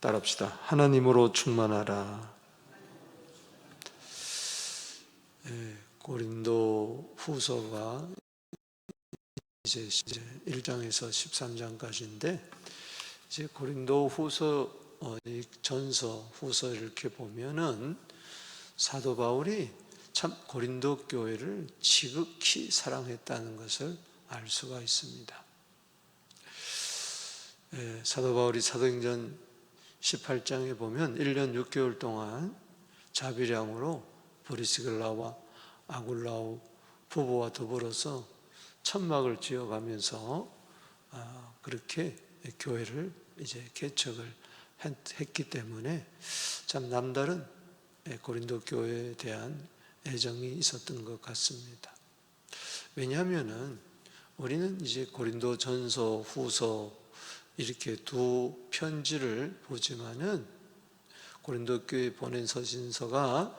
따라합시다. 하나님으로 충만하라. 고린도 후서가 이제 1장에서 13장까지인데, 이제 고린도 후서, 전서, 후서 이렇게 보면은 사도 바울이 참 고린도 교회를 지극히 사랑했다는 것을 알 수가 있습니다. 사도 바울이 사도행전 18장에 보면 1년 6개월 동안 자비량으로 브리스길라와 아굴라오 부부와 더불어서 천막을 지어가면서 그렇게 교회를 이제 개척을 했기 때문에 참 남다른 고린도 교회에 대한 애정이 있었던 것 같습니다. 왜냐하면은 우리는 이제 고린도 전서, 후서 이렇게 두 편지를 보지만은 고린도 교회에 보낸 서신서가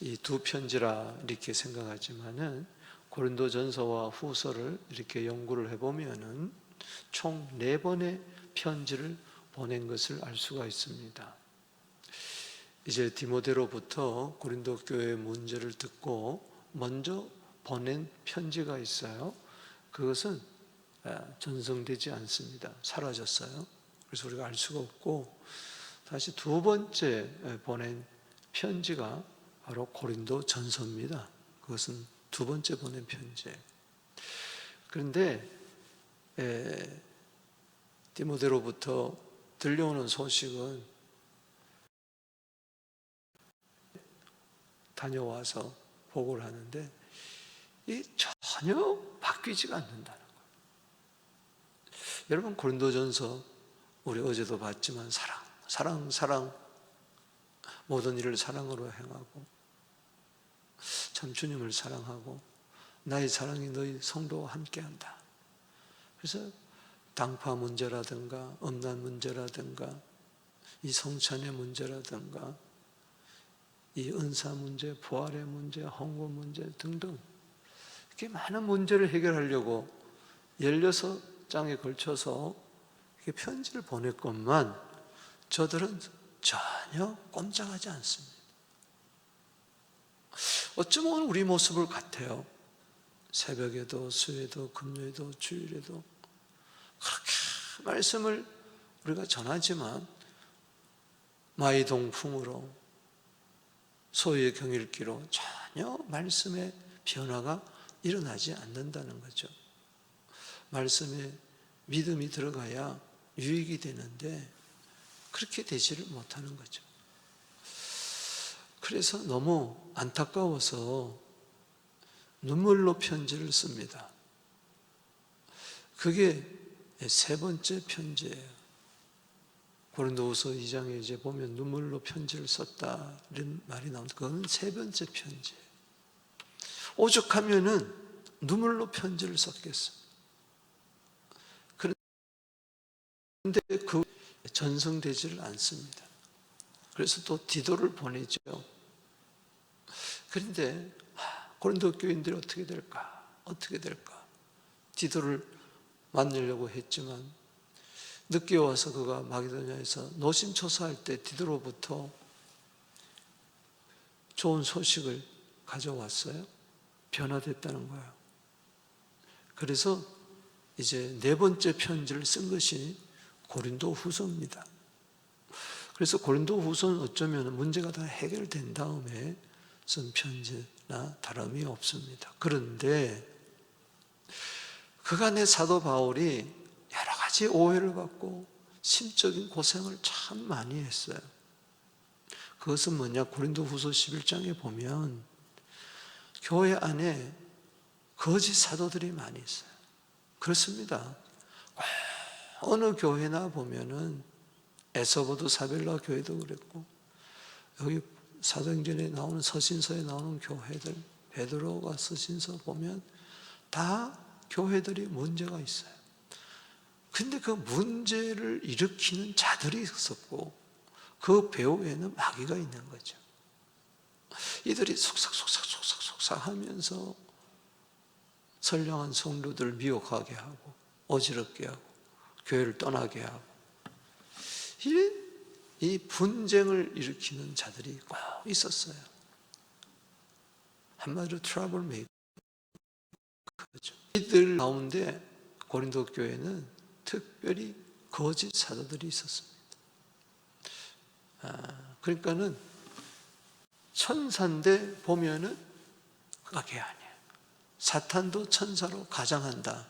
이 두 편지라 이렇게 생각하지만은 고린도 전서와 후서를 이렇게 연구를 해보면은 총 4번의 편지를 보낸 것을 알 수가 있습니다. 이제 디모데로부터 고린도 교회의 문제를 듣고 먼저 보낸 편지가 있어요. 그것은 전송되지 않습니다. 사라졌어요. 그래서 우리가 알 수가 없고, 다시 두 번째 보낸 편지가 바로 고린도 전서입니다. 그것은 두 번째 보낸 편지예요. 그런데 디모데로부터 들려오는 소식은 다녀와서 보고를 하는데 이 전혀 바뀌지가 않는다는 거예요. 여러분, 고린도전서 우리 어제도 봤지만 사랑 모든 일을 사랑으로 행하고 참 주님을 사랑하고 나의 사랑이 너희 성도와 함께한다. 그래서 당파 문제라든가 음란 문제라든가 이 성찬의 문제라든가 이 은사 문제, 부활의 문제, 헌금 문제 등등 이렇게 많은 문제를 해결하려고 16장에 걸쳐서 이렇게 편지를 보냈건만 저들은 전혀 꼼짝하지 않습니다. 어쩌면 우리 모습을 같아요. 새벽에도 수요에도 금요에도 주일에도 그렇게 말씀을 우리가 전하지만 마이동풍으로 소유의 경일기로 전혀 말씀의 변화가 일어나지 않는다는 거죠. 말씀에 믿음이 들어가야 유익이 되는데 그렇게 되지를 못하는 거죠. 그래서 너무 안타까워서 눈물로 편지를 씁니다. 그게 세 번째 편지예요. 고린도후서 2장에 이제 보면 눈물로 편지를 썼다 이런 말이 나오는데 그건 세 번째 편지예요. 오죽하면은 눈물로 편지를 썼겠어요. 그런데 그 전송되지를 않습니다. 그래서 또 디도를 보내죠. 그런데 고린도 교인들이 어떻게 될까? 디도를 만나려고 했지만 늦게 와서 그가 마게도냐에서 노심초사할 때 디도로부터 좋은 소식을 가져왔어요. 변화됐다는 거예요. 그래서 이제 네 번째 편지를 쓴 것이 고린도 후서입니다. 그래서 고린도 후서는 어쩌면 문제가 다 해결된 다음에 쓴 편지나 다름이 없습니다. 그런데 그간의 사도 바울이 여러 가지 오해를 받고 심적인 고생을 참 많이 했어요. 그것은 뭐냐? 고린도 후서 11장에 보면 교회 안에 거짓 사도들이 많이 있어요. 그렇습니다. 어느 교회나 보면은 에서보도 사벨라 교회도 그랬고 여기 사도행전에 나오는 서신서에 나오는 교회들 베드로가 서신서 보면 다 교회들이 문제가 있어요. 근데 그 문제를 일으키는 자들이 있었고 그 배후에는 마귀가 있는 거죠. 이들이 속삭 하면서 선량한 성도들을 미혹하게 하고 어지럽게 하고 교회를 떠나게 하고 이 분쟁을 일으키는 자들이 꼭 있었어요. 한마디로 트러블 메이커죠. 이들 가운데 고린도 교회는 특별히 거짓 사도들이 있었습니다. 그러니까는 천사인데 보면은 그게 아니에요. 사탄도 천사로 가장한다.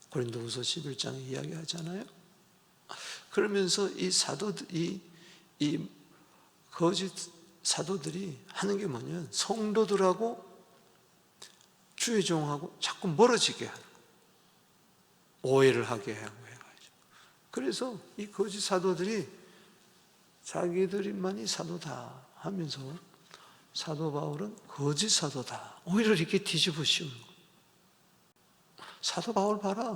고린도후서 11장에 이야기하잖아요. 그러면서 이 사도들, 이 거짓 사도들이 하는 게 뭐냐면 성도들하고 주의 종하고 자꾸 멀어지게 하고 오해를 하게 하고 해가지고. 그래서 이 거짓 사도들이 자기들만이 사도다 하면서 사도 바울은 거짓 사도다. 오히려 이렇게 뒤집어 씌우는 거예요. 사도 바울 봐라.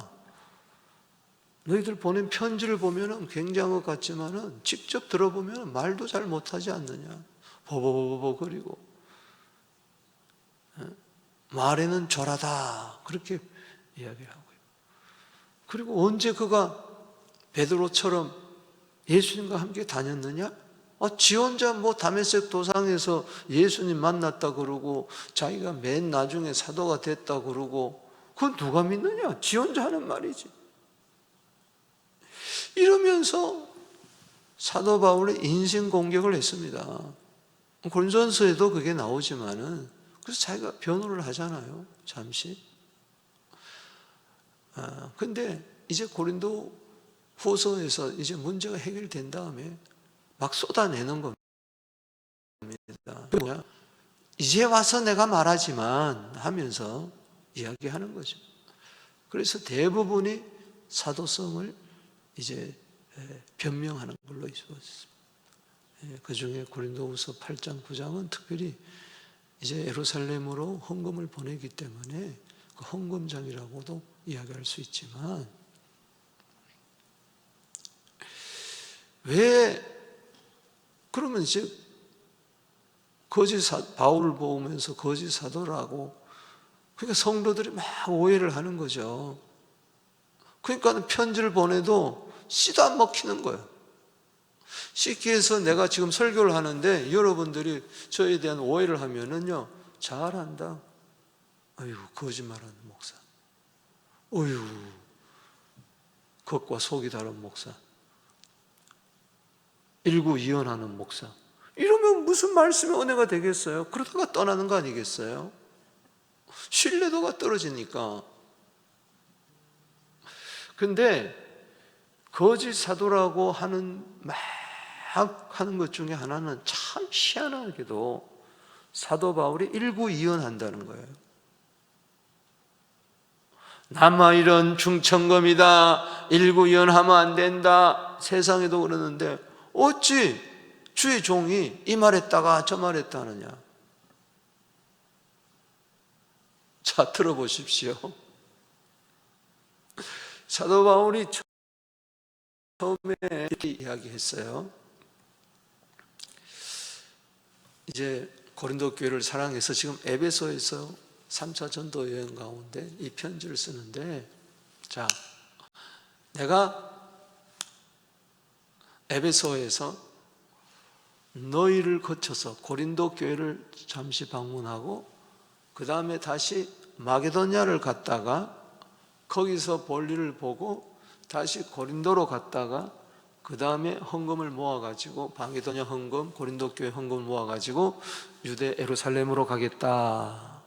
너희들 보낸 편지를 보면 굉장한 것 같지만은 직접 들어보면 말도 잘 못하지 않느냐. 버버버버거리고 말에는 절하다. 그렇게 이야기하고요. 그리고 언제 그가 베드로처럼 예수님과 함께 다녔느냐? 지 혼자 다메섹 도상에서 예수님 만났다 그러고 자기가 맨 나중에 사도가 됐다 그러고 그건 누가 믿느냐? 지 혼자 하는 말이지. 이러면서 사도 바울의 인신 공격을 했습니다. 고린도전서에도 그게 나오지만은 그래서 자기가 변호를 하잖아요. 잠시. 근데 이제 고린도 후서에서 이제 문제가 해결된 다음에 막 쏟아내는 겁니다. 뭐야? 이제 와서 내가 말하지만 하면서 이야기하는 거죠. 그래서 대부분이 사도성을 이제 변명하는 걸로 이루어졌습니다. 그 중에 고린도후서 8장, 9장은 특별히 이제 예루살렘으로 헌금을 보내기 때문에 그 헌금장이라고도 이야기할 수 있지만 왜 그러면 이제 바울을 보면서 거짓 사도라고 그러니까 성도들이 막 오해를 하는 거죠. 그러니까 편지를 보내도 씨도 안 먹히는 거예요. 쉽게 해서 내가 지금 설교를 하는데 여러분들이 저에 대한 오해를 하면은요, 잘한다. 아유, 거짓말하는 목사. 어휴, 겉과 속이 다른 목사. 일구이연하는 목사. 이러면 무슨 말씀이 은혜가 되겠어요? 그러다가 떠나는 거 아니겠어요? 신뢰도가 떨어지니까. 근데 거짓 사도라고 하는 막 하는 것 중에 하나는 참 희한하게도 사도 바울이 일구이연한다는 거예요. 남아 이런 중천검이다. 일구이연하면 안 된다. 세상에도 그러는데 어찌 주의 종이 이 말했다가 저 말했다느냐. 자, 들어보십시오. 사도 바울이 처음에 이렇게 이야기했어요. 이제 고린도 교회를 사랑해서 지금 에베소에서 3차 전도 여행 가운데 이 편지를 쓰는데, 자, 내가 에베소에서 너희를 거쳐서 고린도 교회를 잠시 방문하고 그 다음에 다시 마게도냐를 갔다가 거기서 볼일을 보고 다시 고린도로 갔다가 그 다음에 헌금을 모아가지고 마게도냐 헌금, 고린도 교회 헌금을 모아가지고 유대 예루살렘으로 가겠다.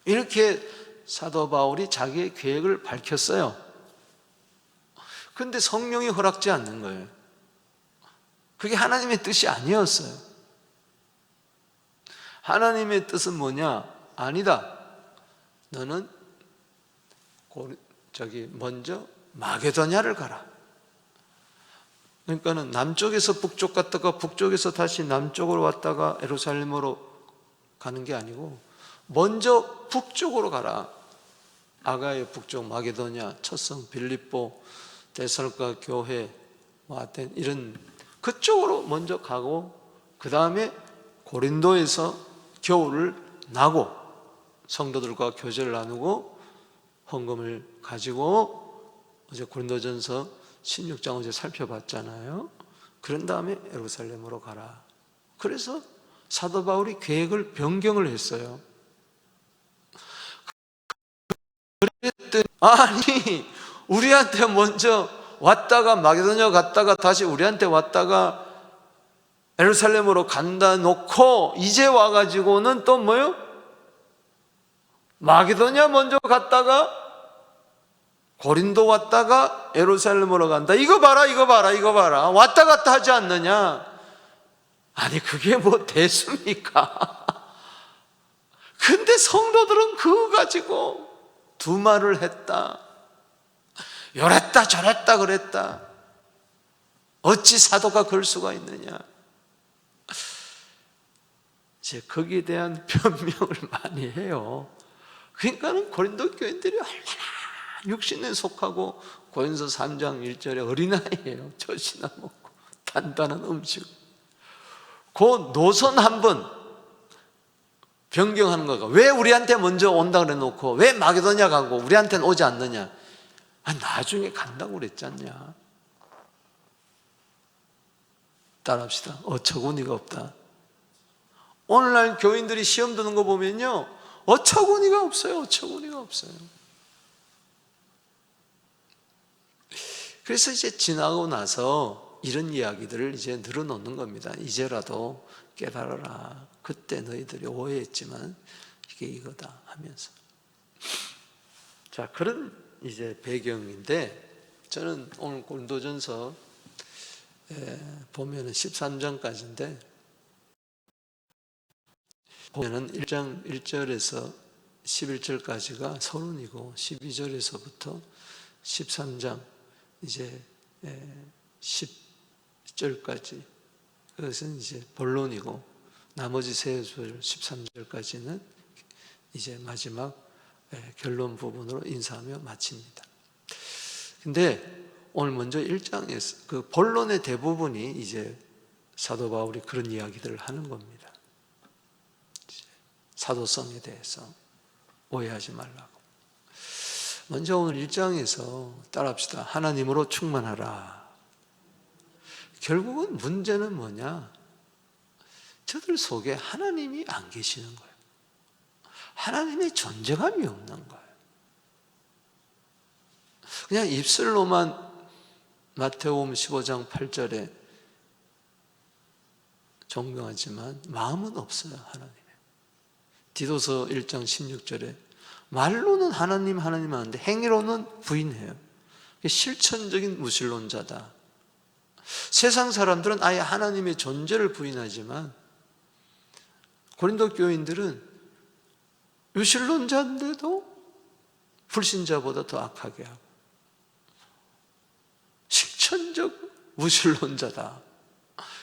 이렇게 사도 바울이 자기의 계획을 밝혔어요. 그런데 성령이 허락지 않는 거예요. 그게 하나님의 뜻이 아니었어요. 하나님의 뜻은 뭐냐? 아니다. 너는 먼저 마게도냐를 가라. 그러니까는 남쪽에서 북쪽 갔다가 북쪽에서 다시 남쪽으로 왔다가 예루살렘으로 가는 게 아니고 먼저 북쪽으로 가라. 아가의 북쪽 마게도냐, 첫성 빌립보, 데살로니가 교회, 아텐 이런 그쪽으로 먼저 가고 그 다음에 고린도에서 겨울을 나고 성도들과 교제를 나누고 헌금을 가지고 어제 고린도전서 16장 어제 살펴봤잖아요. 그런 다음에 예루살렘으로 가라. 그래서 사도 바울이 계획을 변경을 했어요. 그랬더니 아니 우리한테 먼저 왔다가 마게도냐 갔다가 다시 우리한테 왔다가 예루살렘으로 간다 놓고 이제 와가지고는 또 뭐요? 마게도냐 먼저 갔다가 고린도 왔다가 예루살렘으로 간다. 이거 봐라 이거 봐라 이거 봐라. 왔다 갔다 하지 않느냐. 아니 그게 뭐 됐습니까? 근데 성도들은 그거 가지고 두말을 했다. 요랬다 저랬다 그랬다. 어찌 사도가 그럴 수가 있느냐. 이제 거기에 대한 변명을 많이 해요. 그러니까는 고린도 교인들이 얼마나 육신에 속하고 고린도서 3장 1절에 어린아이예요. 젖이나 먹고 단단한 음식. 그 노선 한번 변경하는 거가 왜 우리한테 먼저 온다 그래 놓고 왜 마게도냐 가고 우리한테는 오지 않느냐. 나중에 간다고 그랬지 않냐. 따라합시다. 어처구니가 없다. 오늘날 교인들이 시험 드는 거 보면요 어처구니가 없어요. 어처구니가 없어요. 그래서 이제 지나고 나서 이런 이야기들을 이제 늘어놓는 겁니다. 이제라도 깨달아라. 그때 너희들이 오해했지만 이게 이거다 하면서. 자, 그런 이제 배경인데 저는 오늘 고린도전서 보면은 13장까지인데 보면은 1장 1절에서 11절까지가 서론이고 12절에서부터 13장 이제 10절까지 그것은 이제 본론이고 나머지 세 절 13절까지는 이제 마지막 결론 부분으로 인사하며 마칩니다. 근데 오늘 먼저 1장에서 그 본론의 대부분이 이제 사도 바울이 그런 이야기들을 하는 겁니다. 사도성에 대해서 오해하지 말라고. 먼저 오늘 1장에서 따라합시다. 하나님으로 충만하라. 결국은 문제는 뭐냐? 저들 속에 하나님이 안 계시는 거예요. 하나님의 존재감이 없는 거예요. 그냥 입술로만 마태복음 15장 8절에 존경하지만 마음은 없어요. 하나님의. 디도서 1장 16절에 말로는 하나님 하는데 행위로는 부인해요. 실천적인 무신론자다. 세상 사람들은 아예 하나님의 존재를 부인하지만 고린도 교인들은 유신론자인데도 불신자보다 더 악하게 하고 실천적 무신론자다.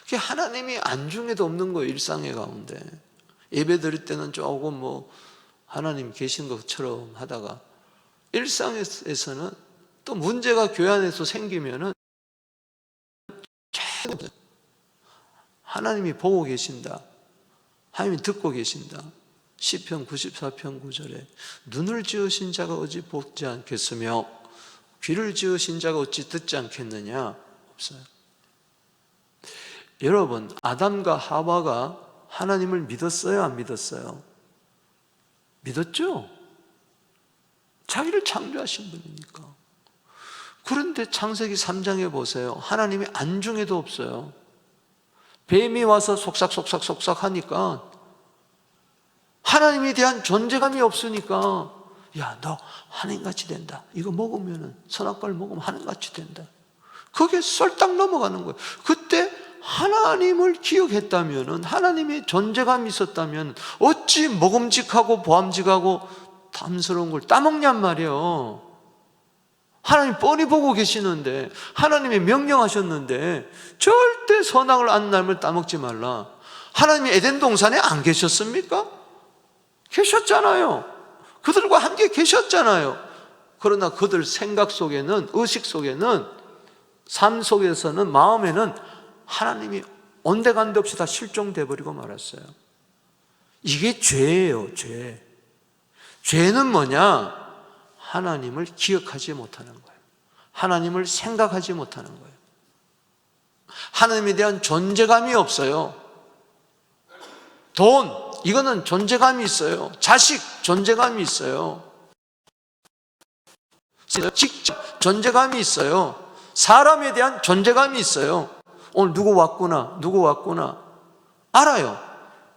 그게 하나님이 안중에도 없는 거예요. 일상의 가운데 예배 드릴 때는 조금 뭐 하나님 계신 것처럼 하다가 일상에서는 또 문제가 교회 안에서 생기면은 하나님이 보고 계신다. 하나님이 듣고 계신다. 시편 94편 9절에 눈을 지으신 자가 어찌 보지 않겠으며 귀를 지으신 자가 어찌 듣지 않겠느냐. 없어요. 여러분, 아담과 하와가 하나님을 믿었어요? 안 믿었어요? 믿었죠? 자기를 창조하신 분이니까. 그런데 창세기 3장에 보세요. 하나님이 안중에도 없어요. 뱀이 와서 속삭 하니까 하나님에 대한 존재감이 없으니까 야, 너 하나님같이 된다. 이거 먹으면 선악과를 먹으면 하나님같이 된다. 그게 쏠딱 넘어가는 거예요. 그때 하나님을 기억했다면 하나님의 존재감이 있었다면 어찌 먹음직하고 보암직하고 탐스러운 걸 따먹냔 말이에요. 하나님 뻔히 보고 계시는데 하나님이 명령하셨는데 절대 선악을 안 날을 따먹지 말라. 하나님이 에덴 동산에 안 계셨습니까? 계셨잖아요. 그들과 함께 계셨잖아요. 그러나 그들 생각 속에는, 의식 속에는, 삶 속에서는, 마음에는 하나님이 온데간데 없이 다 실종돼 버리고 말았어요. 이게 죄예요. 죄. 죄는 뭐냐? 하나님을 기억하지 못하는 거예요. 하나님을 생각하지 못하는 거예요. 하나님에 대한 존재감이 없어요. 돈, 이거는 존재감이 있어요. 자식, 존재감이 있어요. 직접 존재감이 있어요. 사람에 대한 존재감이 있어요. 오늘 누구 왔구나 알아요.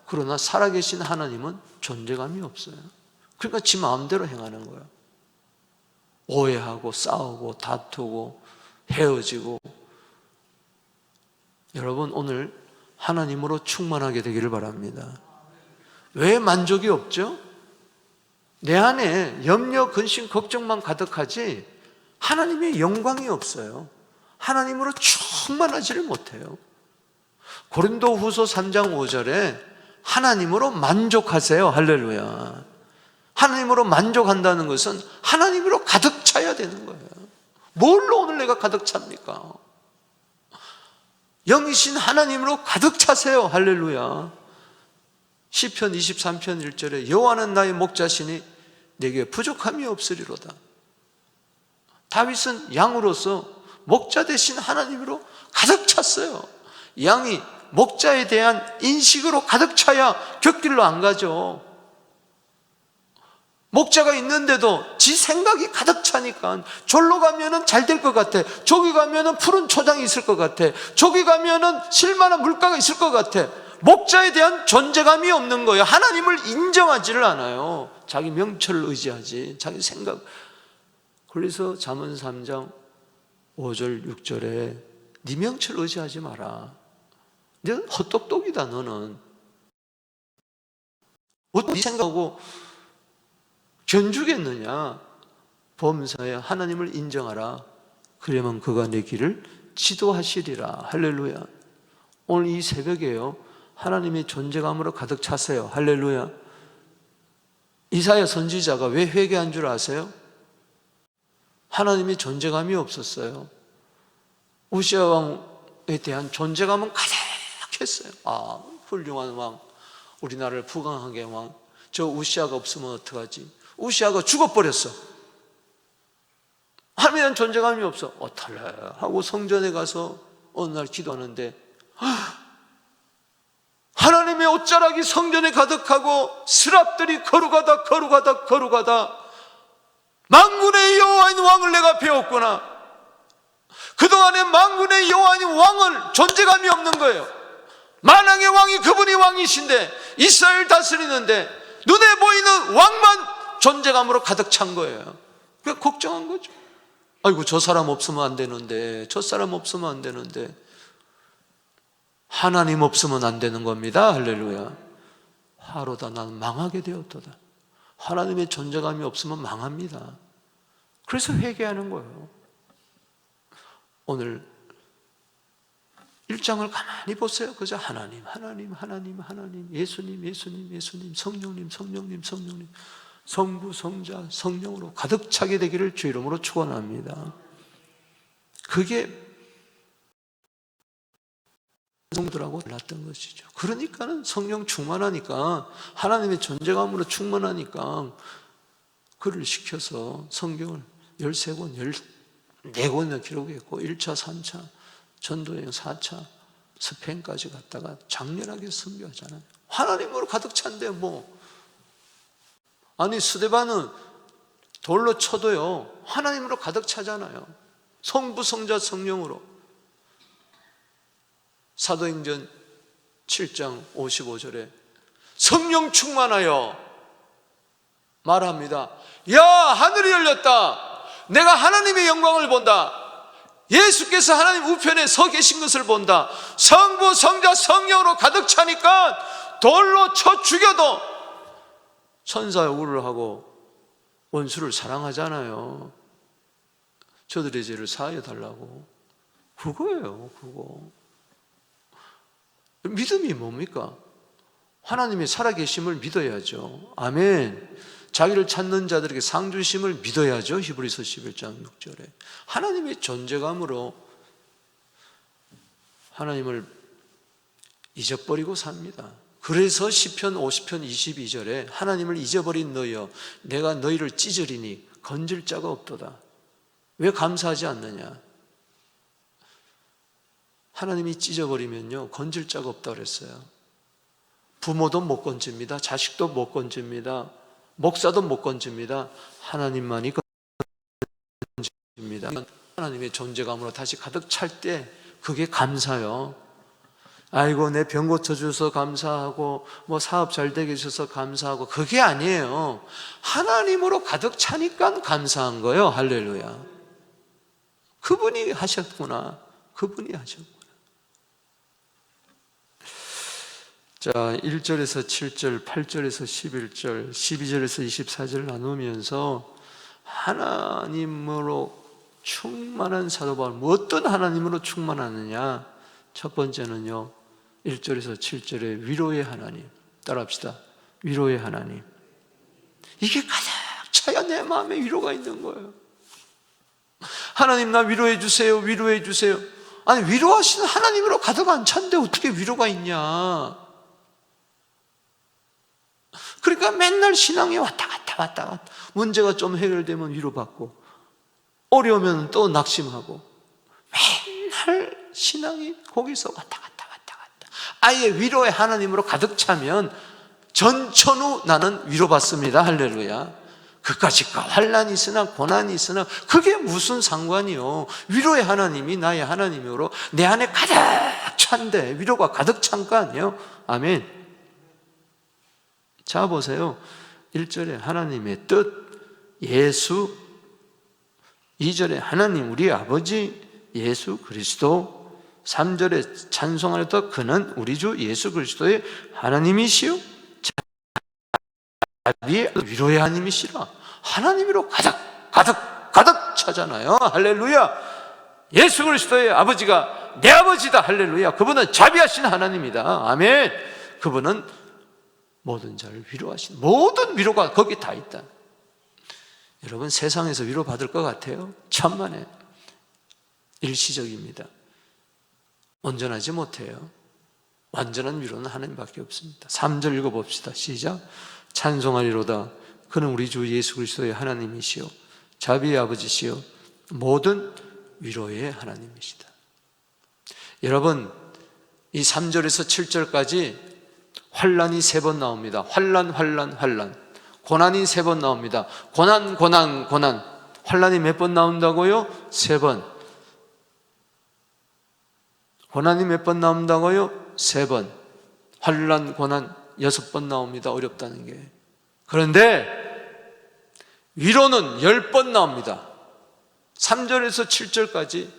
그러나 살아계신 하나님은 존재감이 없어요. 그러니까 지 마음대로 행하는 거예요. 오해하고 싸우고 다투고 헤어지고. 여러분, 오늘 하나님으로 충만하게 되기를 바랍니다. 왜 만족이 없죠? 내 안에 염려, 근심, 걱정만 가득하지 하나님의 영광이 없어요. 하나님으로 충만하지를 못해요. 고린도후서 3장 5절에 하나님으로 만족하세요. 할렐루야. 하나님으로 만족한다는 것은 하나님으로 가득 차야 되는 거예요. 뭘로 오늘 내가 가득 찹니까? 영이신 하나님으로 가득 차세요. 할렐루야. 시편 23편 1절에 여호와는 나의 목자시니 내게 부족함이 없으리로다. 다윗은 양으로서 목자 되신 하나님으로 가득 찼어요. 양이 목자에 대한 인식으로 가득 차야 곁길로 안 가죠. 목자가 있는데도 지 생각이 가득 차니까 절로 가면은 잘 될 것 같아. 저기 가면은 푸른 초장이 있을 것 같아. 저기 가면은 실만한 물가가 있을 것 같아. 목자에 대한 존재감이 없는 거예요. 하나님을 인정하지를 않아요. 자기 명철을 의지하지, 자기 생각. 그래서 잠언 3장 5절 6절에 네 명철 의지하지 마라. 너는 헛똑똑이다. 너는 어떻게 생각하고 견주겠느냐. 범사에 하나님을 인정하라. 그러면 그가 내 길을 지도하시리라. 할렐루야. 오늘 이 새벽에요, 하나님의 존재감으로 가득 차세요. 할렐루야. 이사야 선지자가 왜 회개한 줄 아세요? 하나님의 존재감이 없었어요. 우시아 왕에 대한 존재감은 가득했어요. 아, 훌륭한 왕, 우리나라를 부강하게 한 왕. 저 우시아가 없으면 어떡하지? 우시아가 죽어버렸어. 하나님에 대한 존재감이 없어. 어떡할래 하고 성전에 가서 어느 날 기도하는데 하나님의 옷자락이 성전에 가득하고 스랍들이 거룩하다 만군의 여호와인 왕을 내가 배웠구나. 그동안에 만군의 여호와인 왕을 존재감이 없는 거예요. 만왕의 왕이 그분이 왕이신데 이스라엘 다스리는데 눈에 보이는 왕만 존재감으로 가득 찬 거예요. 그러니까 걱정한 거죠. 아이고, 저 사람 없으면 안 되는데, 저 사람 없으면 안 되는데. 하나님 없으면 안 되는 겁니다. 할렐루야. 하루다 나는 망하게 되었도다. 하나님의 존재감이 없으면 망합니다. 그래서 회개하는 거예요. 오늘 1장을 가만히 보세요. 그저 하나님, 예수님, 성령님, 성부, 성자, 성령으로 가득 차게 되기를 주 이름으로 축원합니다. 그게 성도라고 달랐던 것이죠. 그러니까는 성령 충만하니까, 하나님의 존재감으로 충만하니까 그를 시켜서 성경을 13권, 14권이나 기록했고 1차, 3차, 전도여행 4차, 스페인까지 갔다가 장렬하게 선교하잖아요. 하나님으로 가득 찬데 뭐. 아니, 스데반은 돌로 쳐도요 하나님으로 가득 차잖아요. 성부, 성자, 성령으로. 사도행전 7장 55절에 성령 충만하여 말합니다. 야, 하늘이 열렸다. 내가 하나님의 영광을 본다. 예수께서 하나님 우편에 서 계신 것을 본다. 성부, 성자, 성령으로 가득 차니까 돌로 쳐 죽여도 천사의 우를 하고 원수를 사랑하잖아요. 저들의 죄를 사하여 달라고. 그거예요, 그거. 믿음이 뭡니까? 하나님의 살아계심을 믿어야죠. 아멘. 자기를 찾는 자들에게 상 주심을 믿어야죠. 히브리서 11장 6절에 하나님의 존재감으로 하나님을 잊어버리고 삽니다. 그래서 시편 50편 22절에 하나님을 잊어버린 너여 내가 너희를 찢으리니 건질 자가 없도다. 왜 감사하지 않느냐? 하나님이 찢어버리면요 건질 자가 없다고 그랬어요. 부모도 못 건집니다. 자식도 못 건집니다. 목사도 못 건집니다. 하나님만이 건집니다. 하나님의 존재감으로 다시 가득 찰 때 그게 감사요. 아이고 내 병 고쳐주셔서 감사하고 뭐 사업 잘 되게 해주셔서 감사하고, 그게 아니에요. 하나님으로 가득 차니까 감사한 거예요. 할렐루야. 그분이 하셨구나. 그분이 하셨구나. 자, 1절에서 7절, 8절에서 11절, 12절에서 24절 나누면서 하나님으로 충만한 사도 바울, 어떤 하나님으로 충만하느냐? 첫 번째는요, 1절에서 7절에 위로의 하나님. 따라합시다. 위로의 하나님. 이게 가득 차야 내 마음에 위로가 있는 거예요. 하나님 나 위로해 주세요. 위로해 주세요. 아니 위로하시는 하나님으로 가득 안 찼는데 어떻게 위로가 있냐? 그러니까 맨날 신앙이 왔다 갔다 문제가 좀 해결되면 위로받고, 어려우면 또 낙심하고, 맨날 신앙이 거기서 왔다 갔다. 아예 위로의 하나님으로 가득 차면 전천후 나는 위로받습니다. 할렐루야. 그까짓과 환난이 있으나 고난이 있으나 그게 무슨 상관이요? 위로의 하나님이 나의 하나님으로 내 안에 가득 찬데 위로가 가득 찬 거 아니에요? 아멘. 자 보세요. 1절에 하나님의 뜻 예수, 2절에 하나님 우리 아버지 예수 그리스도, 3절에 찬송하였다 그는 우리 주 예수 그리스도의 하나님이시요 자비의 위로의 하나님이시라. 하나님으로 가득 차잖아요. 할렐루야. 예수 그리스도의 아버지가 내 아버지다. 할렐루야. 그분은 자비하신 하나님이다. 아멘. 그분은 모든 자를 위로하신, 모든 위로가 거기 다 있다. 여러분 세상에서 위로받을 것 같아요? 천만에 일시적입니다. 온전하지 못해요. 완전한 위로는 하나님밖에 없습니다. 3절 읽어봅시다. 시작. 찬송하리로다 그는 우리 주 예수 그리스도의 하나님이시요 자비의 아버지시요 모든 위로의 하나님이시다. 여러분 이 3절에서 7절까지 환난이 3번 나옵니다. 환난 고난이 3번 나옵니다. 고난 환난이 몇 번 나온다고요? 3번. 고난이 몇 번 나온다고요? 3번. 환난, 고난 6번 나옵니다. 어렵다는 게. 그런데 위로는 10번 나옵니다. 3절에서 7절까지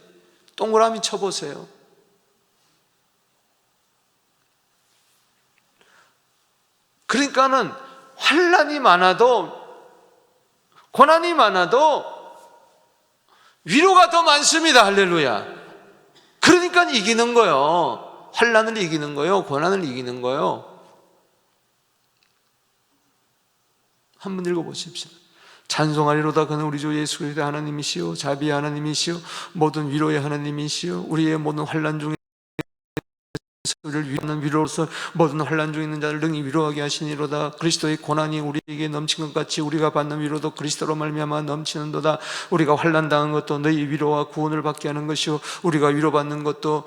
동그라미 쳐보세요. 그러니까는 환난이 많아도 고난이 많아도 위로가 더 많습니다. 할렐루야. 그러니까 이기는 거예요. 환난을 이기는 거예요. 고난을 이기는 거예요. 한번 읽어보십시오. 찬송하리로다 그는 우리 주 예수 그리스도의 하나님이시요 자비의 하나님이시요 모든 위로의 하나님이시요 우리의 모든 환난 중에 우리를 위하는 위로로서 모든 환난 중에 있는 자를 능히 위로하게 하시니로다. 그리스도의 고난이 우리에게 넘친 것 같이 우리가 받는 위로도 그리스도로 말미암아 넘치는도다. 우리가 환난 당한 것도 너희 위로와 구원을 받게 하는 것이요 우리가 위로받는 것도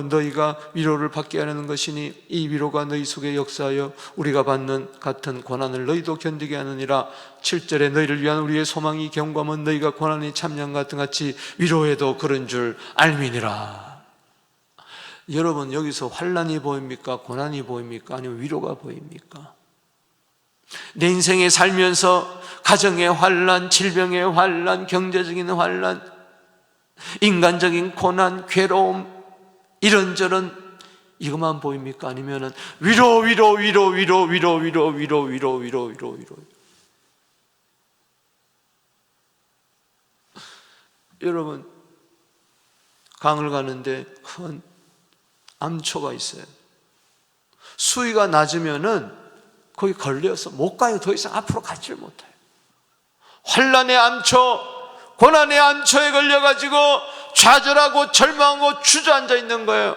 너희가 위로를 받게 하는 것이니 이 위로가 너희 속에 역사하여 우리가 받는 같은 고난을 너희도 견디게 하느니라. 7절에 너희를 위한 우리의 소망이 경고하면 너희가 고난이 참양 같은 같이 위로에도 그런 줄 알미니라. 여러분 여기서 환난이 보입니까? 고난이 보입니까? 아니면 위로가 보입니까? 내 인생에 살면서 가정의 환난, 질병의 환난, 경제적인 환난, 인간적인 고난, 괴로움 이런저런 이것만 보입니까? 아니면은 위로 여러분 강을 가는데 큰 암초가 있어요. 수위가 낮으면은 거기 걸려서 못 가요. 더 이상 앞으로 가지를 못해요. 환난의 암초, 고난의 암초에 걸려가지고 좌절하고 절망하고 주저앉아 있는 거예요.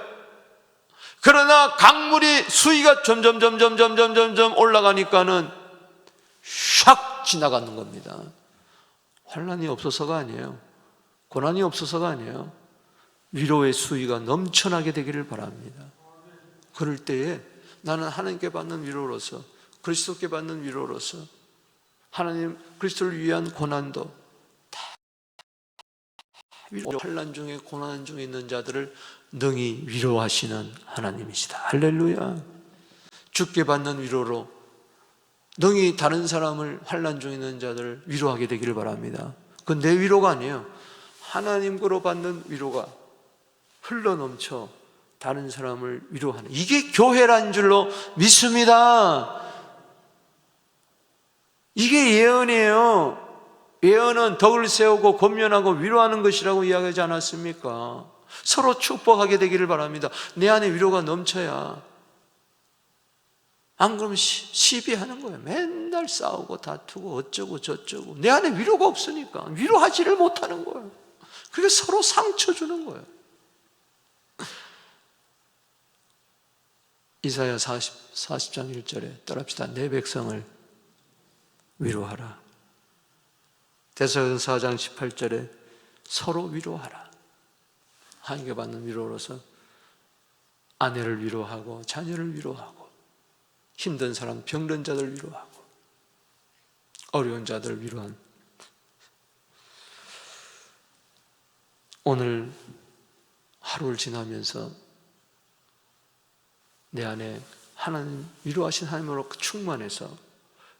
그러나 강물이 수위가 점점 올라가니까는 샥 지나가는 겁니다. 환난이 없어서가 아니에요. 고난이 없어서가 아니에요. 위로의 수위가 넘쳐나게 되기를 바랍니다. 그럴 때에 나는 하나님께 받는 위로로서, 그리스도께 받는 위로로서 하나님 그리스도를 위한 고난도 다 위로, 환난 중에 고난 중에 있는 자들을 능히 위로하시는 하나님이시다. 할렐루야. 주께 받는 위로로 능히 다른 사람을, 환난 중에 있는 자들을 위로하게 되기를 바랍니다. 그건 내 위로가 아니에요. 하나님으로 받는 위로가 흘러넘쳐 다른 사람을 위로하는, 이게 교회란 줄로 믿습니다. 이게 예언이에요. 예언은 덕을 세우고 권면하고 위로하는 것이라고 이야기하지 않았습니까? 서로 축복하게 되기를 바랍니다. 내 안에 위로가 넘쳐야. 안 그러면 시비하는 거예요. 맨날 싸우고 다투고 어쩌고 저쩌고. 내 안에 위로가 없으니까 위로하지를 못하는 거예요. 그게 서로 상처 주는 거예요. 이사야 40장 1절에 따라합시다. 내 백성을 위로하라. 데살로니가 4장 18절에 서로 위로하라. 하나님께 받는 위로로서 아내를 위로하고 자녀를 위로하고 힘든 사람, 병든 자들 위로하고 어려운 자들 위로한. 오늘 하루를 지나면서 내 안에 하나님, 위로하신 하나님으로 충만해서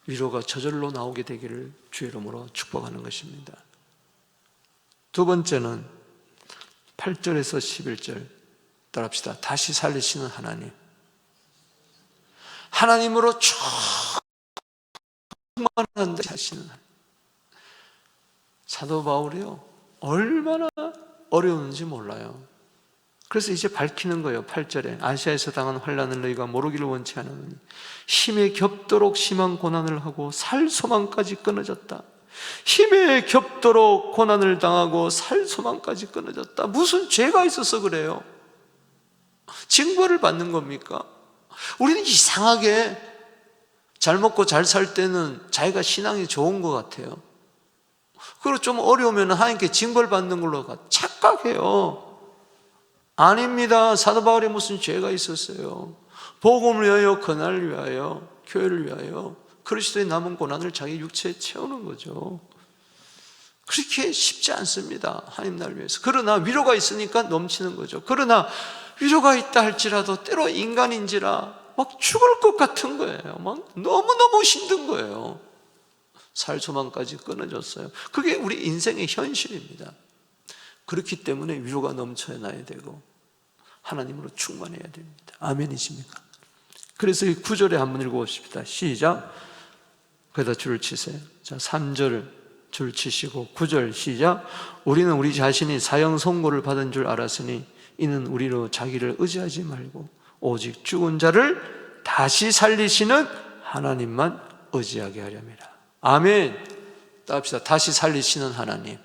위로가 저절로 나오게 되기를 주의 이름으로 축복하는 것입니다. 두 번째는 8절에서 11절 따라합시다. 다시 살리시는 하나님. 하나님으로 충만한 데 하시는 하나님. 사도 바울이요, 얼마나 어려웠는지 몰라요. 그래서 이제 밝히는 거예요. 8절에 아시아에서 당한 환난을 너희가 모르기를 원치 않으니 힘에 겹도록 심한 고난을 하고 살 소망까지 끊어졌다. 힘에 겹도록 고난을 당하고 살 소망까지 끊어졌다. 무슨 죄가 있어서 그래요? 징벌을 받는 겁니까? 우리는 이상하게 잘 먹고 잘 살 때는 자기가 신앙이 좋은 것 같아요. 그리고 좀 어려우면 하나님께 징벌 받는 걸로 착각해요. 아닙니다. 사도 바울이 무슨 죄가 있었어요? 복음을 위하여, 그날을 위하여, 교회를 위하여 그리스도의 남은 고난을 자기 육체에 채우는 거죠. 그렇게 쉽지 않습니다. 하나님 나라를 위해서. 그러나 위로가 있으니까 넘치는 거죠. 그러나 위로가 있다 할지라도 때로 인간인지라 막 죽을 것 같은 거예요. 막 너무너무 힘든 거예요. 살 소망까지 끊어졌어요. 그게 우리 인생의 현실입니다. 그렇기 때문에 위로가 넘쳐나야 되고 하나님으로 충만해야 됩니다. 아멘이십니까? 그래서 이 9절에 한번 읽어봅시다. 시작. 거기다 줄을 치세요. 자, 3절 줄 치시고 9절 시작. 우리는 우리 자신이 사형 선고를 받은 줄 알았으니 이는 우리로 자기를 의지하지 말고 오직 죽은 자를 다시 살리시는 하나님만 의지하게 하렵니다. 아멘. 따합시다. 다시 살리시는 하나님.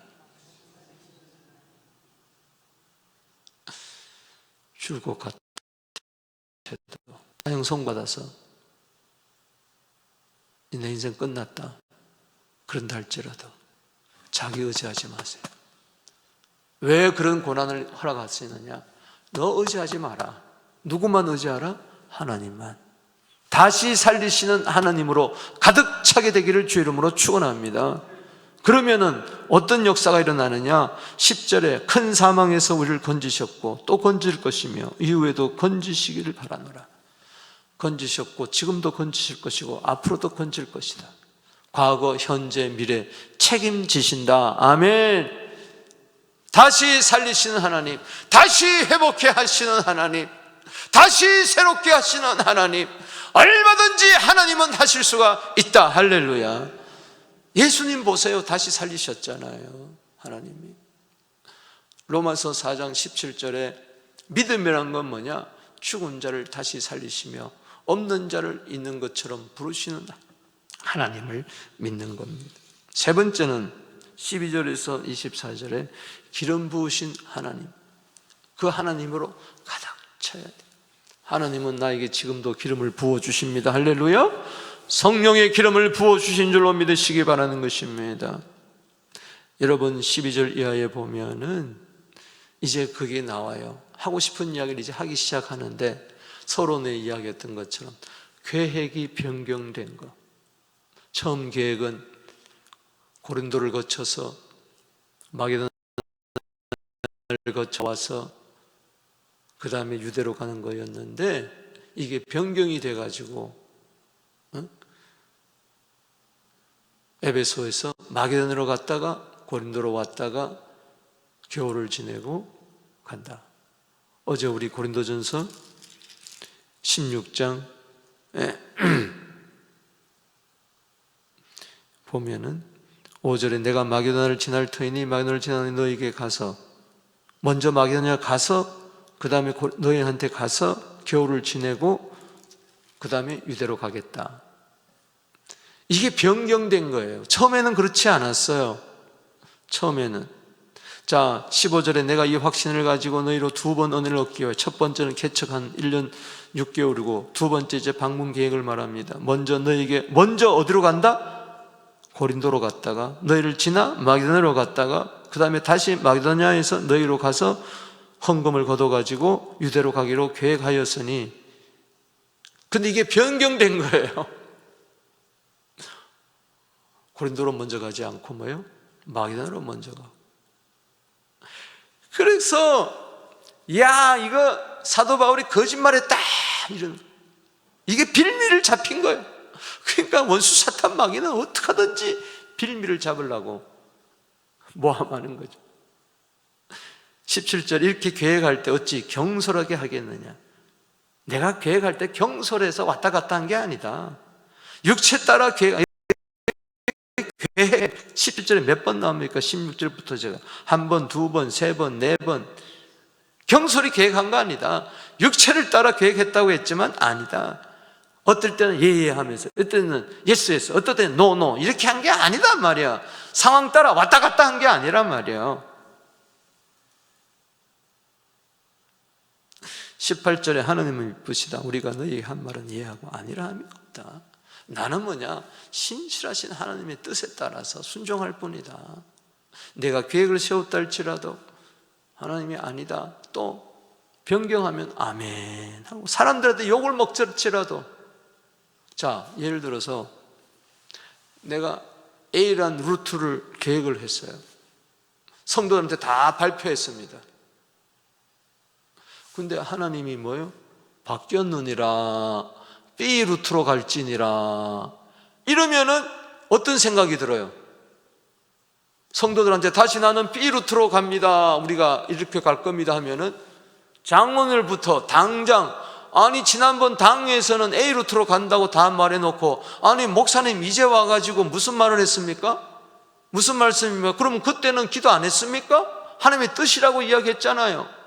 죽을 것 같아도 사형 선고받아서 내 인생 끝났다 그런다 할지라도 자기 의지하지 마세요. 왜 그런 고난을 허락하시느냐? 너 의지하지 마라. 누구만 의지하라? 하나님만. 다시 살리시는 하나님으로 가득 차게 되기를 주의 이름으로 축원합니다. 그러면은 어떤 역사가 일어나느냐? 10절에 큰 사망에서 우리를 건지셨고 또 건질 것이며 이후에도 건지시기를 바라노라. 건지셨고 지금도 건지실 것이고 앞으로도 건질 것이다. 과거, 현재, 미래 책임지신다. 아멘. 다시 살리시는 하나님, 다시 회복해 하시는 하나님, 다시 새롭게 하시는 하나님, 얼마든지 하나님은 하실 수가 있다. 할렐루야. 예수님 보세요. 다시 살리셨잖아요. 하나님이. 로마서 4장 17절에 믿음이란 건 뭐냐? 죽은 자를 다시 살리시며 없는 자를 있는 것처럼 부르시는 하나님을 믿는 겁니다. 세 번째는 12절에서 24절에 기름 부으신 하나님, 그 하나님으로 가득 차야 돼요. 하나님은 나에게 지금도 기름을 부어주십니다. 할렐루야. 성령의 기름을 부어주신 줄로 믿으시기 바라는 것입니다. 여러분 12절 이하에 보면은 이제 그게 나와요. 하고 싶은 이야기를 이제 하기 시작하는데 서론에 이야기했던 것처럼 계획이 변경된 거. 처음 계획은 고린도를 거쳐서 마게도나를 거쳐와서 그 다음에 유대로 가는 거였는데 이게 변경이 돼가지고 에베소에서 마게도나로 갔다가 고린도로 왔다가 겨울을 지내고 간다. 어제 우리 고린도전서 16장 보면은 5절에 내가 마게도나를 지날 터이니 마게도나를 지나니 너에게 가서 먼저 마게도나 가서 그 다음에 너희한테 가서 겨울을 지내고 그 다음에 유대로 가겠다. 이게 변경된 거예요. 처음에는 그렇지 않았어요. 처음에는. 자, 15절에 내가 이 확신을 가지고 너희로 두 번 은혜를 얻기 위해 첫 번째는 개척한 1년 6개월이고 두 번째 이제 방문 계획을 말합니다. 먼저 어디로 간다? 고린도로 갔다가 너희를 지나 마게도냐로 갔다가 그 다음에 다시 마게도냐에서 너희로 가서 헌금을 거둬가지고 유대로 가기로 계획하였으니, 근데 이게 변경된 거예요. 고린도로 먼저 가지 않고 뭐예요? 마게도냐로 먼저 가고. 그래서 이거 사도 바울이 거짓말했다 이런, 이게 빌미를 잡힌 거예요. 그러니까 원수 사탄 마귀는 어떻게 하든지 빌미를 잡으려고 모함하는 거죠. 17절 이렇게 계획할 때 어찌 경솔하게 하겠느냐. 내가 계획할 때 경솔해서 왔다 갔다 한 게 아니다. 육체 따라 계획 17절에 몇 번 나옵니까? 16절부터 제가 한 번, 두 번, 세 번, 네 번 경솔히 계획한 거 아니다. 육체를 따라 계획했다고 했지만 아니다. 어떨 때는 예예 하면서, 어떨 때는 예스 예스, 어떨 때는 노 이렇게 한 게 아니단 말이야. 상황 따라 왔다 갔다 한 게 아니란 말이에요. 18절에 하나님은 미쁘시다. 우리가 너희에게 한 말은 이해하고 아니라 함이 없다. 나는 신실하신 하나님의 뜻에 따라서 순종할 뿐이다. 내가 계획을 세웠다 할지라도 하나님이 아니다, 또 변경하면 아멘 하고 사람들한테 욕을 먹을지라도. 자, 예를 들어서 내가 A라는 루트를 계획을 했어요. 성도들한테 다 발표했습니다. 근데 하나님이 뭐예요? 바뀌었느니라, B 루트로 갈지니라, 이러면은 어떤 생각이 들어요? 성도들한테 다시 나는 B 루트로 갑니다, 우리가 이렇게 갈 겁니다 하면은 장로들부터 당장, 아니 지난번 당회에서는 A 루트로 간다고 다 말해놓고, 아니 목사님 이제 와가지고 무슨 말을 했습니까? 무슨 말씀입니까? 그러면 그때는 기도 안 했습니까? 하나님의 뜻이라고 이야기했잖아요.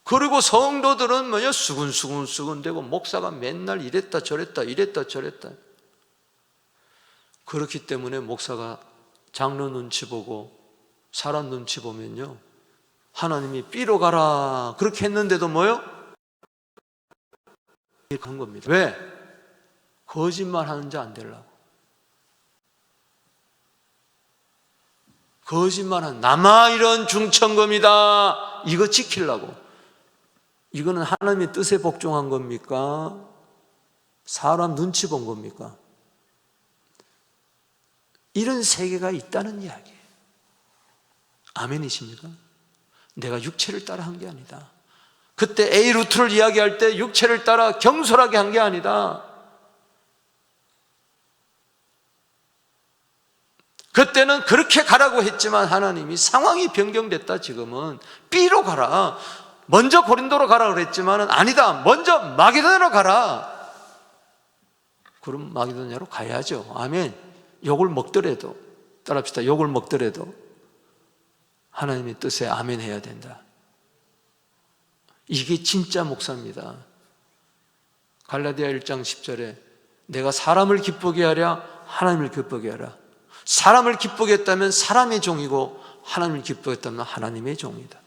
그리고 성도들은 수근수근되고 목사가 맨날 이랬다 저랬다 그렇기 때문에 목사가 장로 눈치 보고 사람 눈치 보면요, 하나님이 B로 가라 그렇게 했는데도 간 겁니다. 왜? 거짓말 하는 자 안 되려고. 거짓말하는, 나마 이런 중천금이다 이거 지키려고. 이거는 하나님의 뜻에 복종한 겁니까? 사람 눈치 본 겁니까? 이런 세계가 있다는 이야기예요. 아멘이십니까? 내가 육체를 따라 한 게 아니다. 그때 A 루트를 이야기할 때 육체를 따라 경솔하게 한 게 아니다. 그때는 그렇게 가라고 했지만 하나님이 상황이 변경됐다. 지금은 B로 가라, 먼저 고린도로 가라 그랬지만 아니다, 먼저 마게도냐로 가라. 그럼 마게도냐로 가야죠. 아멘. 욕을 먹더라도, 따라합시다. 욕을 먹더라도 하나님의 뜻에 아멘 해야 된다. 이게 진짜 목사입니다. 갈라디아 1장 10절에 내가 사람을 기쁘게 하랴 하나님을 기쁘게 하라. 사람을 기쁘게 했다면 사람의 종이고 하나님을 기쁘게 했다면 하나님의 종이다.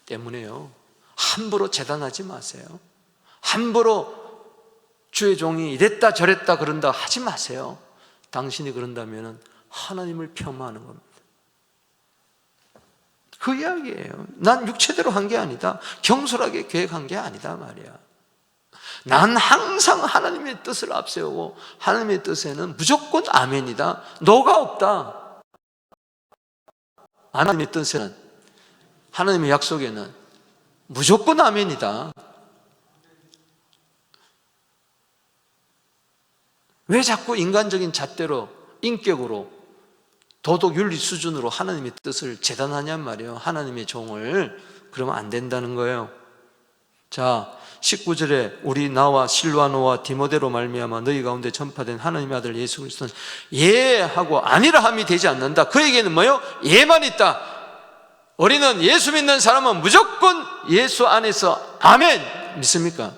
때문에요, 함부로 재단하지 마세요. 함부로 주의 종이 이랬다 저랬다 그런다 하지 마세요. 당신이 그런다면 하나님을 폄하하는 겁니다. 그 이야기예요. 난 육체대로 한 게 아니다. 경솔하게 계획한 게 아니다 말이야. 난 항상 하나님의 뜻을 앞세우고 하나님의 뜻에는 무조건 아멘이다. 너가 없다. 하나님의 뜻에는, 하나님의 약속에는 무조건 아멘이다. 왜 자꾸 인간적인 잣대로, 인격으로, 도덕 윤리 수준으로 하나님의 뜻을 재단하냔 말이에요. 하나님의 종을. 그러면 안 된다는 거예요. 자, 19절에 우리 나와 실와노와 디모데로 말미암아 너희 가운데 전파된 하나님의 아들 예수 그리스도는 예 하고 아니라 함이 되지 않는다. 그에게는 뭐요? 예만 있다. 우리는 예수 믿는 사람은 무조건 예수 안에서 아멘 믿습니까?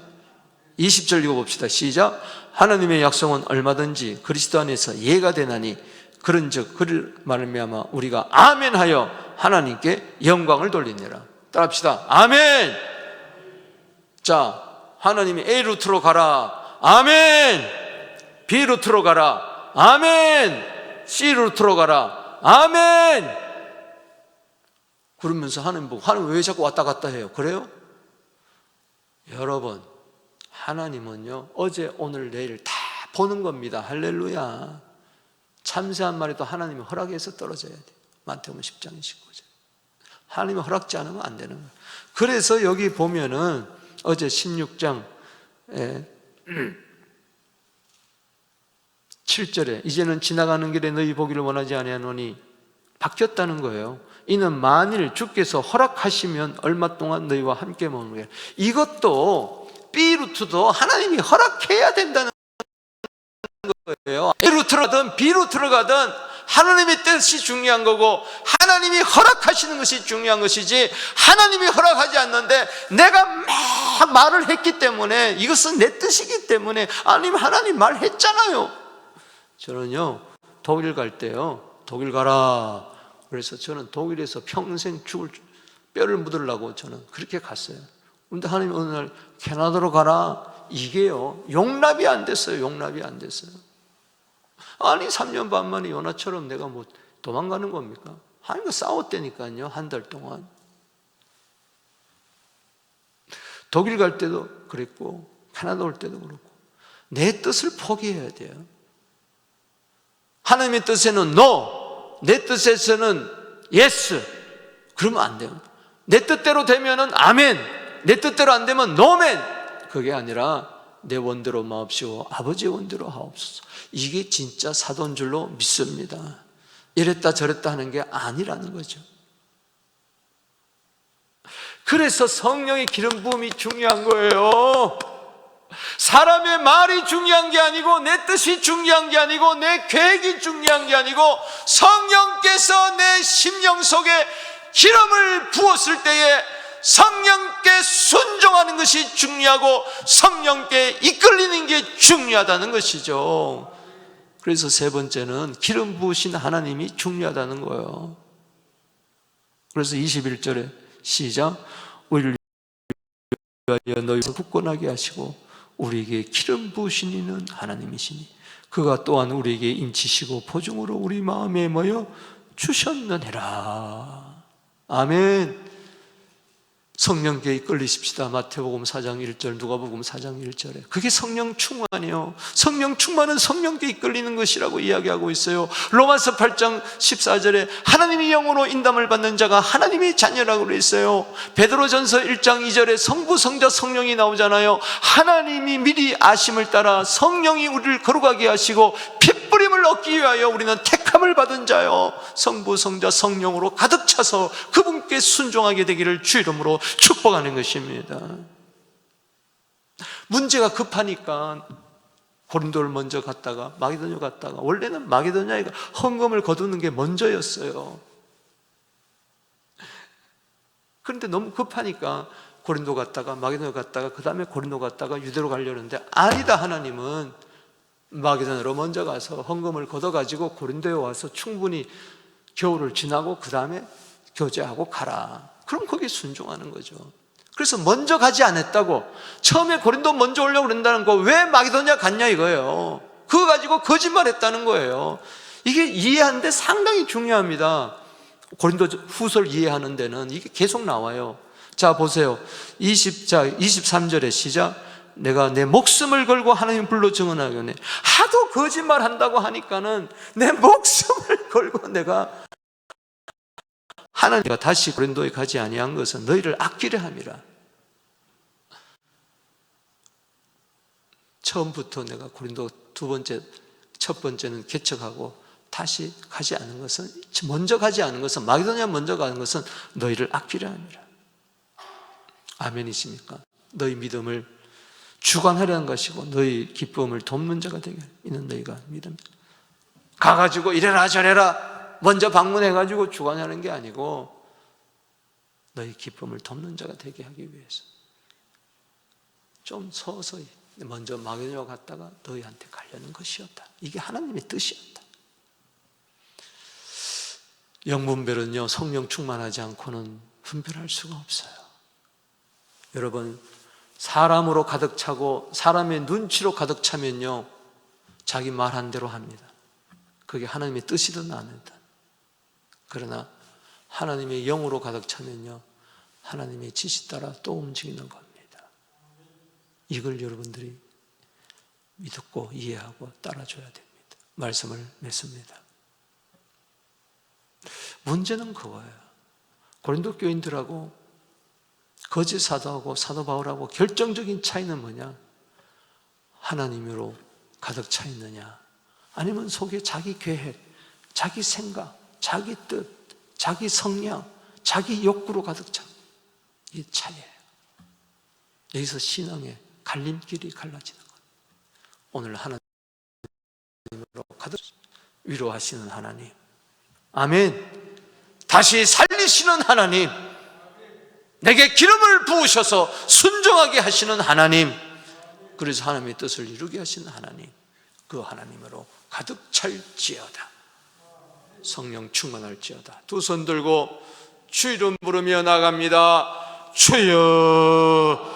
20절 읽어봅시다. 시작. 하나님의 약속은 얼마든지 그리스도 안에서 예가 되나니 그런즉 그를 말미암아 우리가 아멘하여 하나님께 영광을 돌리니라. 따라합시다. 아멘. 자, 하나님이 A 루트로 가라. 아멘. B 루트로 가라. 아멘. C 루트로 가라. 아멘. 그러면서 하나님 보고 하나님 왜 자꾸 왔다 갔다 해요? 그래요? 여러분, 하나님은요 어제 오늘 내일 다 보는 겁니다. 할렐루야. 참새 한 마리도 하나님이 허락해서 떨어져야 돼요. 마태복음 10장 19절. 하나님이 허락지 않으면 안 되는 거예요. 그래서 여기 보면은 어제 16장 7절에 이제는 지나가는 길에 너희 보기를 원하지 아니하노니 바뀌었다는 거예요. 이는 만일 주께서 허락하시면 얼마 동안 너희와 함께 머무르게. 이것도 B루트도 하나님이 허락해야 된다는 거예요. A루트로 가든 B루트로 가든 하나님의 뜻이 중요한 거고 하나님이 허락하시는 것이 중요한 것이지, 하나님이 허락하지 않는데 내가 막 말을 했기 때문에 이것은 내 뜻이기 때문에 아니면 하나님 말했잖아요. 저는요 독일 갈 때요, 독일 가라 그래서 저는 독일에서 평생 죽을 뼈를 묻으려고 저는 그렇게 갔어요. 그런데 하나님 어느 날 캐나다로 가라, 이게요 용납이 안 됐어요. 용납이 안 됐어요. 아니 3년 반 만에 요나처럼 내가 뭐 도망가는 겁니까? 하나님과 싸웠다니까요. 한 달 동안. 독일 갈 때도 그랬고 캐나다 올 때도 그렇고 내 뜻을 포기해야 돼요. 하나님의 뜻에는 no, 내 뜻에서는 yes. 그러면 안 돼요. 내 뜻대로 되면은 아멘, 내 뜻대로 안 되면 노멘. 그게 아니라 내 원대로 마옵시고 아버지의 원대로 하옵소서. 이게 진짜 사도인 줄로 믿습니다. 이랬다 저랬다 하는 게 아니라는 거죠. 그래서 성령의 기름 부음이 중요한 거예요. 사람의 말이 중요한 게 아니고 내 뜻이 중요한 게 아니고 내 계획이 중요한 게 아니고 성령께서 내 심령 속에 기름을 부었을 때에 성령께 순종하는 것이 중요하고 성령께 이끌리는 게 중요하다는 것이죠. 그래서 세 번째는 기름 부으신 하나님이 중요하다는 거예요. 그래서 21절에 시작. 우리를 위하여 너희를 굳건하게 하시고 우리에게 기름 부으신 이는 하나님이시니 그가 또한 우리에게 인치시고 보증으로 우리 마음에 모여 주셨느니라. 아멘. 성령께 이끌리십시다. 마태복음 4장 1절, 누가복음 4장 1절에 그게 성령 충만이에요. 성령 충만은 성령께 이끌리는 것이라고 이야기하고 있어요. 로마서 8장 14절에 하나님의 영으로 인담을 받는 자가 하나님의 자녀라고 그랬어요. 베드로전서 1장 2절에 성부, 성자, 성령이 나오잖아요. 하나님이 미리 아심을 따라 성령이 우리를 거룩하게 하시고 핏부림을 얻기 위하여 우리는 택함을 받은 자요, 성부, 성자, 성령으로 가득 차서 그분께 순종하게 되기를 주 이름으로 축복하는 것입니다. 문제가 급하니까 고린도를 먼저 갔다가 마게도냐 갔다가, 원래는 마게도냐에 헌금을 거두는 게 먼저였어요. 그런데 너무 급하니까 고린도 갔다가 마게도냐 갔다가 그 다음에 고린도 갔다가 유대로 가려는데 아니다. 하나님은 마게도냐로 먼저 가서 헌금을 걷어가지고 고린도에 와서 충분히 겨울을 지나고 그 다음에 교제하고 가라. 그럼 거기에 순종하는 거죠. 그래서 먼저 가지 않았다고, 처음에 고린도 먼저 오려고 그런다는 거 왜 마게도냐 갔냐 이거예요. 그거 가지고 거짓말했다는 거예요. 이게 이해하는데 상당히 중요합니다. 고린도 후서를 이해하는 데는 이게 계속 나와요. 자, 보세요. 23절에 시작. 내가 내 목숨을 걸고 하나님 불러 증언하겠네. 하도 거짓말 한다고 하니까는 내 목숨을 걸고 내가 하나님과 다시 고린도에 가지 아니한 것은 너희를 아끼려 함이라. 처음부터 내가 고린도 첫 번째는 개척하고 다시 가지 않은 것은, 먼저 가지 않은 것은, 마게도냐 먼저 가는 것은 너희를 아끼려 함이라. 아멘이십니까? 너희 믿음을 주관하려는 것이고 너희 기쁨을 돕는 자가 되게 있는 너희가 믿음. 가가지고 이래라 저래라 먼저 방문해가지고 주관하는 게 아니고 너희 기쁨을 돕는 자가 되게 하기 위해서 좀 서서히 먼저 마게도냐 갔다가 너희한테 가려는 것이었다. 이게 하나님의 뜻이었다. 영분별은요, 성령 충만하지 않고는 분별할 수가 없어요. 여러분, 사람으로 가득 차고 사람의 눈치로 가득 차면요, 자기 말한 대로 합니다. 그게 하나님의 뜻이든 아니든. 그러나 하나님의 영으로 가득 차면요, 하나님의 지시 따라 또 움직이는 겁니다. 이걸 여러분들이 믿고 이해하고 따라줘야 됩니다. 말씀을 맺습니다. 문제는 그거예요. 고린도 교인들하고 거짓 사도하고 사도 바울하고 결정적인 차이는 뭐냐? 하나님으로 가득 차 있느냐? 아니면 속에 자기 계획, 자기 생각, 자기 뜻, 자기 성향, 자기 욕구로 가득 차. 이 차이예요. 여기서 신앙의 갈림길이 갈라지는 거예요. 오늘 하나님으로 가득 위로하시는 하나님, 아멘. 다시 살리시는 하나님, 내게 기름을 부으셔서 순종하게 하시는 하나님, 그래서 하나님의 뜻을 이루게 하시는 하나님, 그 하나님으로 가득 찰지어다. 성령 충만할지어다. 두 손 들고 주 이름 부르며 나갑니다. 주여.